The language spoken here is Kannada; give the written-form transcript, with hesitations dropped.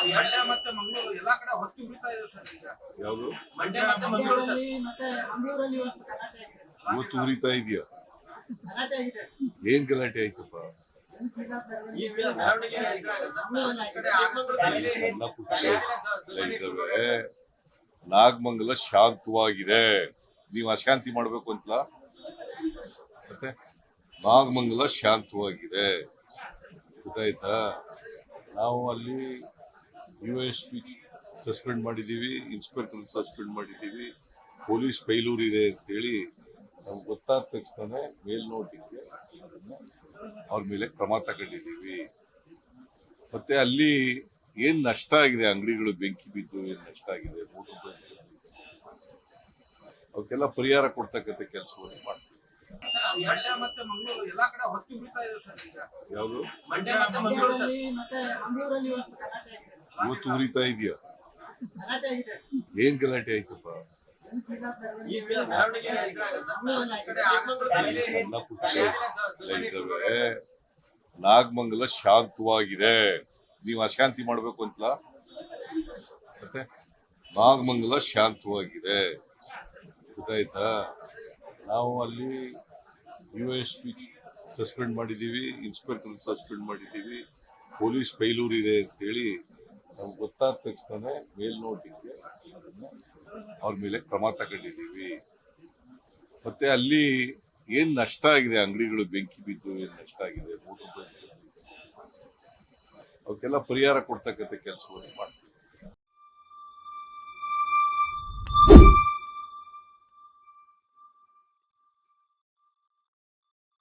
ಮಂಡ್ಯ ಮತ್ತೆ ಮಂಗಳೂರು ಎಲ್ಲಾ ಕಡೆ ಹೊತ್ತಿ ಉರಿತಾ ಇದೆ ಸರ್ ಈಗ. ಯಾವುದು ಮಂಡ್ಯ ಮತ್ತೆ ಮಂಗಳೂರು ಸರ್. ಮತ್ತೆ ಮಂಗಳೂರಲ್ಲಿ ಇವತ್ತು ಗಲಾಟೆ ಆಗಿದೆ. ಇವತ್ತು ಉರಿತಾ ಇದೆಯಾ? ಗಲಾಟೆ ಆಗಿದೆ. ಏನ್ ಗಲಾಟೆ ಆಯ್ತಪ್ಪ? ಈ ಮೆರವಣಿಗೆ ಮಂಗಳೂರಲ್ಲಿ ಈ ಕಡೆ ಚಿಕ್ಕಮಗಳೂರಲ್ಲಿ ಸಣ್ಣ ಪುಟ್ಟ ಇದಾವೆ. ನಾಗಮಂಗಲ ಶಾಂತವಾಗಿದೆ. ನೀವು ಅಶಾಂತಿ ಮಾಡ್ಬೇಕು ಅಂತ ಮತ್ತೆ ನಾಗಮಂಗಲ ಶಾಂತವಾಗಿದೆ, ಗೊತ್ತಾಯ್ತಾ? ನಾವು ಅಲ್ಲಿ USP ಸಸ್ಪೆಂಡ್ ಮಾಡಿದ್ದೀವಿ, ಇನ್ಸ್ಪೆಕ್ಟರ್ ಸಸ್ಪೆಂಡ್ ಮಾಡಿದ್ದೀವಿ, ಪೊಲೀಸ್ ಫೈಲೂರ್ ಇದೆ ಅಂತೇಳಿ ನಮ್ಗೆ ಗೊತ್ತಾದ ತಕ್ಷಣ ಮೇಲ್ನೋಟಕ್ಕೆ ಅವ್ರ ಮೇಲೆ ಕ್ರಮ ತಗೊಂಡಿದ್ದೀವಿ. ಮತ್ತೆ ಅಲ್ಲಿ ಏನ್ ನಷ್ಟ ಆಗಿದೆ, ಅಂಗಡಿಗಳು ಬೆಂಕಿ ಬಿದ್ದು ಏನ್ ನಷ್ಟ ಆಗಿದೆ, ಅವಕ್ಕೆಲ್ಲ ಪರಿಹಾರ ಕೊಡ್ತಕ್ಕಂಥ ಕೆಲಸವನ್ನು ಮಾಡ್ತೀವಿ. ಮಂಡ್ಯ ಮತ್ತೆ ಮಂಗಳೂರು ಎಲ್ಲಾ ಕಡೆ ಹೊತ್ತಿ ಉರಿತಾ ಇದೆ ಸರ್ ಈಗ. ಯಾವುದು ಮಂಡ್ಯ ಮತ್ತೆ ಮಂಗಳೂರು ಸರ್. ಮತ್ತೆ ಮಂಗಳೂರಲ್ಲಿ ಇವತ್ತು ಗಲಾಟೆ ಆಗಿದೆ. ಇವತ್ತು ಉರಿತಾ ಇದೆಯಾ? ಗಲಾಟೆ ಆಗಿದೆ. ಏನ್ ಗಲಾಟೆ ಆಯ್ತಪ್ಪ? ಈ ಮೆರವಣಿಗೆ ಈ ಕಡೆ ಚಿಕ್ಕಮಗಳೂರಲ್ಲಿ ಸಣ್ಣ ಪುಟ್ಟ ಇದಾವೆ. ನಾಗಮಂಗಲ ಶಾಂತವಾಗಿದೆ. ನೀವು ಅಶಾಂತಿ ಮಾಡ್ಬೇಕು ಅಂತ ಮತ್ತೆ ನಾಗಮಂಗಲ ಶಾಂತವಾಗಿದೆ, ಗೊತ್ತಾಯ್ತಾ? ನಾವು ಅಲ್ಲಿ USP ಸಸ್ಪೆಂಡ್ ಮಾಡಿದ್ದೀವಿ, ಇನ್ಸ್ಪೆಕ್ಟರ್ ಸಸ್ಪೆಂಡ್ ಮಾಡಿದ್ದೀವಿ, ಪೊಲೀಸ್ ಫೈಲೂರ್ ಇದೆ ಅಂತೇಳಿ ನಮ್ಗೆ ಗೊತ್ತಾದ ತಕ್ಷಣ ಮೇಲ್ನೋಟಕ್ಕೆ ಅವ್ರ ಮೇಲೆ ಕ್ರಮ ತಗೊಂಡಿದ್ದೀವಿ. ಮತ್ತೆ ಅಲ್ಲಿ ಏನ್ ನಷ್ಟ ಆಗಿದೆ, ಅಂಗಡಿಗಳು ಬೆಂಕಿ ಬಿದ್ದು ಏನ್ ನಷ್ಟ ಆಗಿದೆ, ಅವಕ್ಕೆಲ್ಲ ಪರಿಹಾರ ಕೊಡ್ತಕ್ಕಂಥ ಕೆಲಸವನ್ನು ಮಾಡ್ತೀವಿ.